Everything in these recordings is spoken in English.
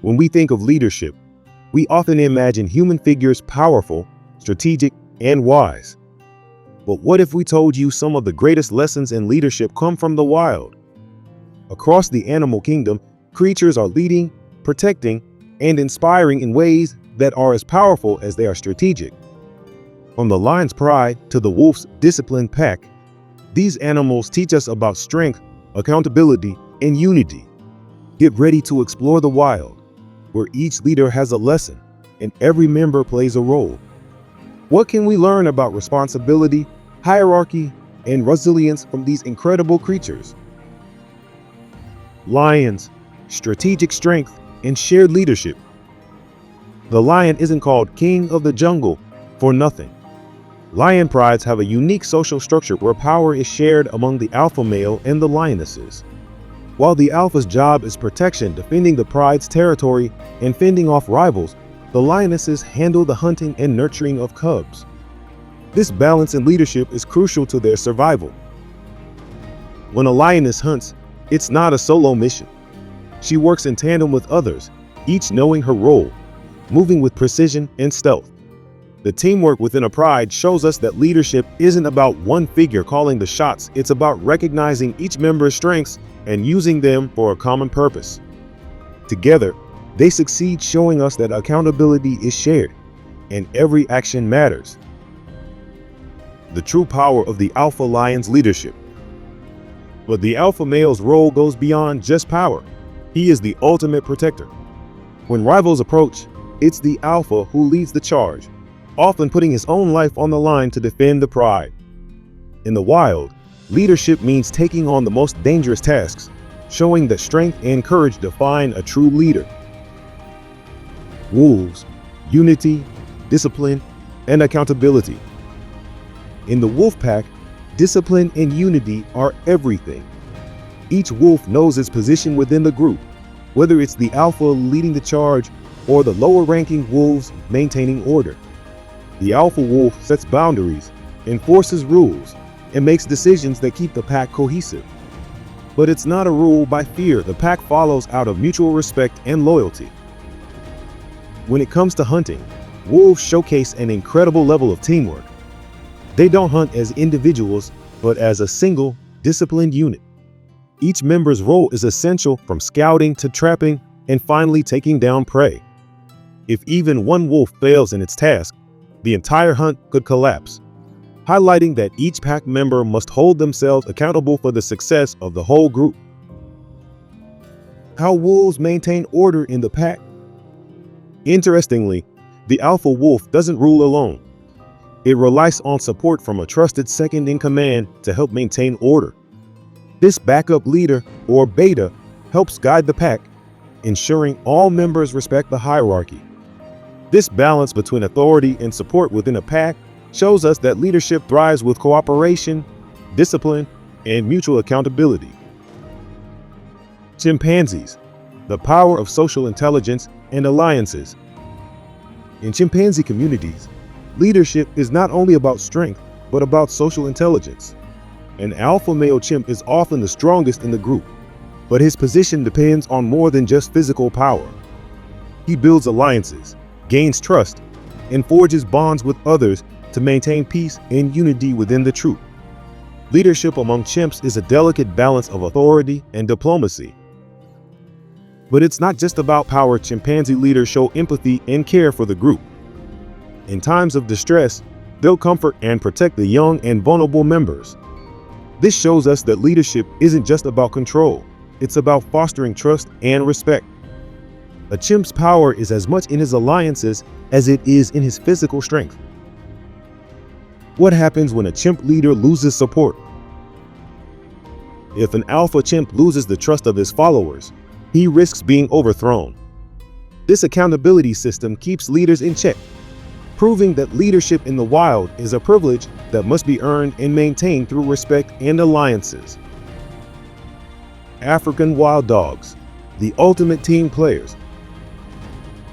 When we think of leadership, we often imagine human figures powerful, strategic, and wise. But what if we told you some of the greatest lessons in leadership come from the wild? Across the animal kingdom, creatures are leading, protecting, and inspiring in ways that are as powerful as they are strategic. From the lion's pride to the wolf's disciplined pack, these animals teach us about strength, accountability, and unity. Get ready to explore the wild, where each leader has a lesson and every member plays a role. What can we learn about responsibility, hierarchy, and resilience from these incredible creatures? Lions, strategic strength, and shared leadership. The lion isn't called king of the jungle for nothing. Lion prides have a unique social structure where power is shared among the alpha male and the lionesses. While the alpha's job is protection, defending the pride's territory, and fending off rivals, the lionesses handle the hunting and nurturing of cubs. This balance in leadership is crucial to their survival. When a lioness hunts, it's not a solo mission. She works in tandem with others, each knowing her role, moving with precision and stealth. The teamwork within a pride shows us that leadership isn't about one figure calling the shots, it's about recognizing each member's strengths and using them for a common purpose. Together, they succeed, showing us that accountability is shared and every action matters. The true power of the alpha lion's leadership. But the alpha male's role goes beyond just power. He is the ultimate protector. When rivals approach, it's the alpha who leads the charge, often putting his own life on the line to defend the pride. In the wild, leadership means taking on the most dangerous tasks, showing that strength and courage define a true leader. Wolves, unity, discipline, and accountability. In the Wolfpack, discipline and unity are everything. Each wolf knows its position within the group, whether it's the alpha leading the charge or the lower-ranking wolves maintaining order. The alpha wolf sets boundaries, enforces rules, and makes decisions that keep the pack cohesive. But it's not a rule by fear. The pack follows out of mutual respect and loyalty. When it comes to hunting, wolves showcase an incredible level of teamwork. They don't hunt as individuals, but as a single, disciplined unit. Each member's role is essential, from scouting to trapping and finally taking down prey. If even one wolf fails in its task, the entire hunt could collapse, highlighting that each pack member must hold themselves accountable for the success of the whole group. How wolves maintain order in the pack. Interestingly, the alpha wolf doesn't rule alone. It relies on support from a trusted second in command to help maintain order. This backup leader, or beta, helps guide the pack, ensuring all members respect the hierarchy. This balance between authority and support within a pack shows us that leadership thrives with cooperation, discipline, and mutual accountability. Chimpanzees, the power of social intelligence and alliances. In chimpanzee communities, leadership is not only about strength, but about social intelligence. An alpha male chimp is often the strongest in the group, but his position depends on more than just physical power. He builds alliances, gains trust, and forges bonds with others to maintain peace and unity within the troop. Leadership among chimps is a delicate balance of authority and diplomacy. But it's not just about power. Chimpanzee leaders show empathy and care for the group. In times of distress, they'll comfort and protect the young and vulnerable members. This shows us that leadership isn't just about control, it's about fostering trust and respect. A chimp's power is as much in his alliances as it is in his physical strength. What happens when a chimp leader loses support? If an alpha chimp loses the trust of his followers, he risks being overthrown. This accountability system keeps leaders in check, proving that leadership in the wild is a privilege that must be earned and maintained through respect and alliances. African wild dogs, the ultimate team players.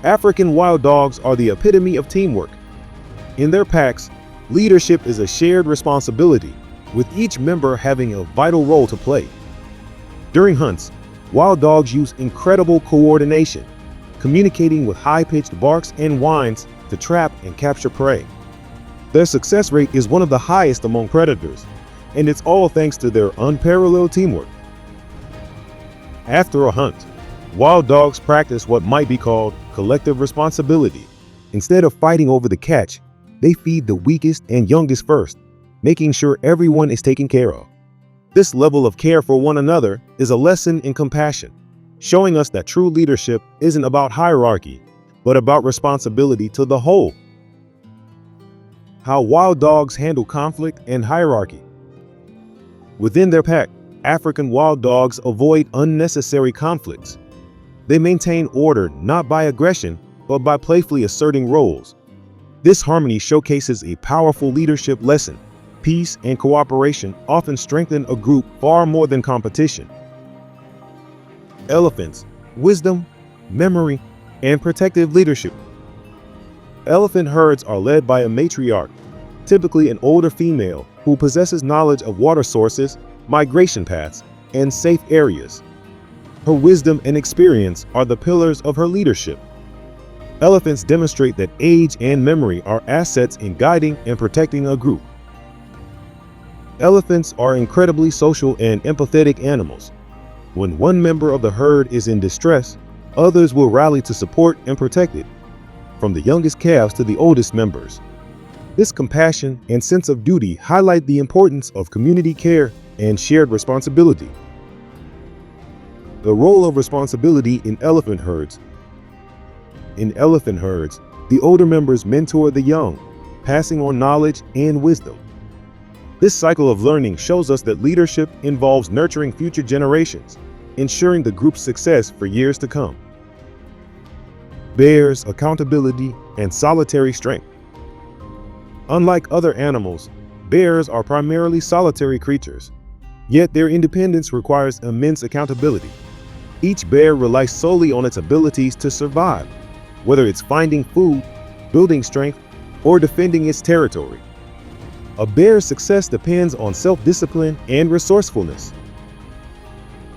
African wild dogs are the epitome of teamwork. In their packs, leadership is a shared responsibility, with each member having a vital role to play. During hunts, wild dogs use incredible coordination, communicating with high-pitched barks and whines to trap and capture prey. Their success rate is one of the highest among predators, and it's all thanks to their unparalleled teamwork. After a hunt, wild dogs practice what might be called collective responsibility. Instead of fighting over the catch, they feed the weakest and youngest first, making sure everyone is taken care of. This level of care for one another is a lesson in compassion, showing us that true leadership isn't about hierarchy, but about responsibility to the whole. How wild dogs handle conflict and hierarchy. Within their pack, African wild dogs avoid unnecessary conflicts. They maintain order not by aggression, but by playfully asserting roles. This harmony showcases a powerful leadership lesson. Peace and cooperation often strengthen a group far more than competition. Elephants: wisdom, memory, and protective leadership. Elephant herds are led by a matriarch, typically an older female who possesses knowledge of water sources, migration paths, and safe areas. Her wisdom and experience are the pillars of her leadership. Elephants demonstrate that age and memory are assets in guiding and protecting a group. Elephants are incredibly social and empathetic animals. When one member of the herd is in distress, others will rally to support and protect it, from the youngest calves to the oldest members. This compassion and sense of duty highlight the importance of community care and shared responsibility. The role of responsibility in elephant herds. In elephant herds, the older members mentor the young, passing on knowledge and wisdom. This cycle of learning shows us that leadership involves nurturing future generations, ensuring the group's success for years to come. Bears, accountability, and solitary strength. Unlike other animals, bears are primarily solitary creatures, yet their independence requires immense accountability. Each bear relies solely on its abilities to survive, whether it's finding food, building strength, or defending its territory. A bear's success depends on self-discipline and resourcefulness.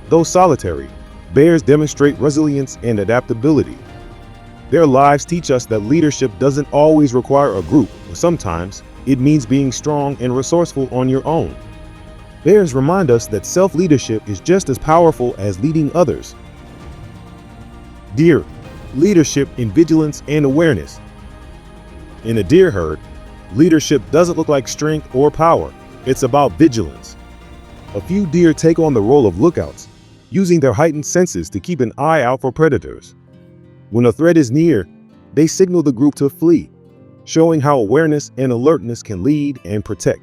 Though solitary, bears demonstrate resilience and adaptability. Their lives teach us that leadership doesn't always require a group. Sometimes it means being strong and resourceful on your own. Bears remind us that self-leadership is just as powerful as leading others. Deer: leadership in vigilance and awareness. In a deer herd, leadership doesn't look like strength or power. It's about vigilance. A few deer take on the role of lookouts, using their heightened senses to keep an eye out for predators. When a threat is near, they signal the group to flee, showing how awareness and alertness can lead and protect.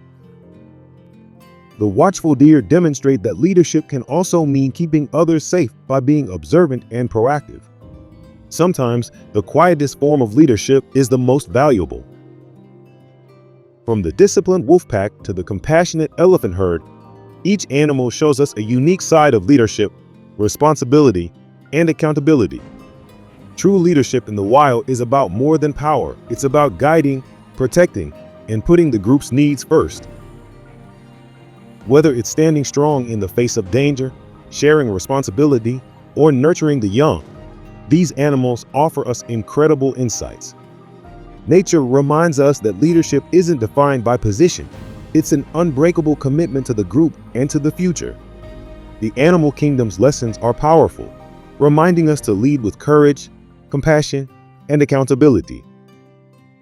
The watchful deer demonstrate that leadership can also mean keeping others safe by being observant and proactive. Sometimes, the quietest form of leadership is the most valuable. From the disciplined wolfpack to the compassionate elephant herd, each animal shows us a unique side of leadership, responsibility, and accountability. True leadership in the wild is about more than power. It's about guiding, protecting, and putting the group's needs first. Whether it's standing strong in the face of danger, sharing responsibility, or nurturing the young, these animals offer us incredible insights. Nature reminds us that leadership isn't defined by position. It's an unbreakable commitment to the group and to the future. The animal kingdom's lessons are powerful, reminding us to lead with courage, compassion, and accountability.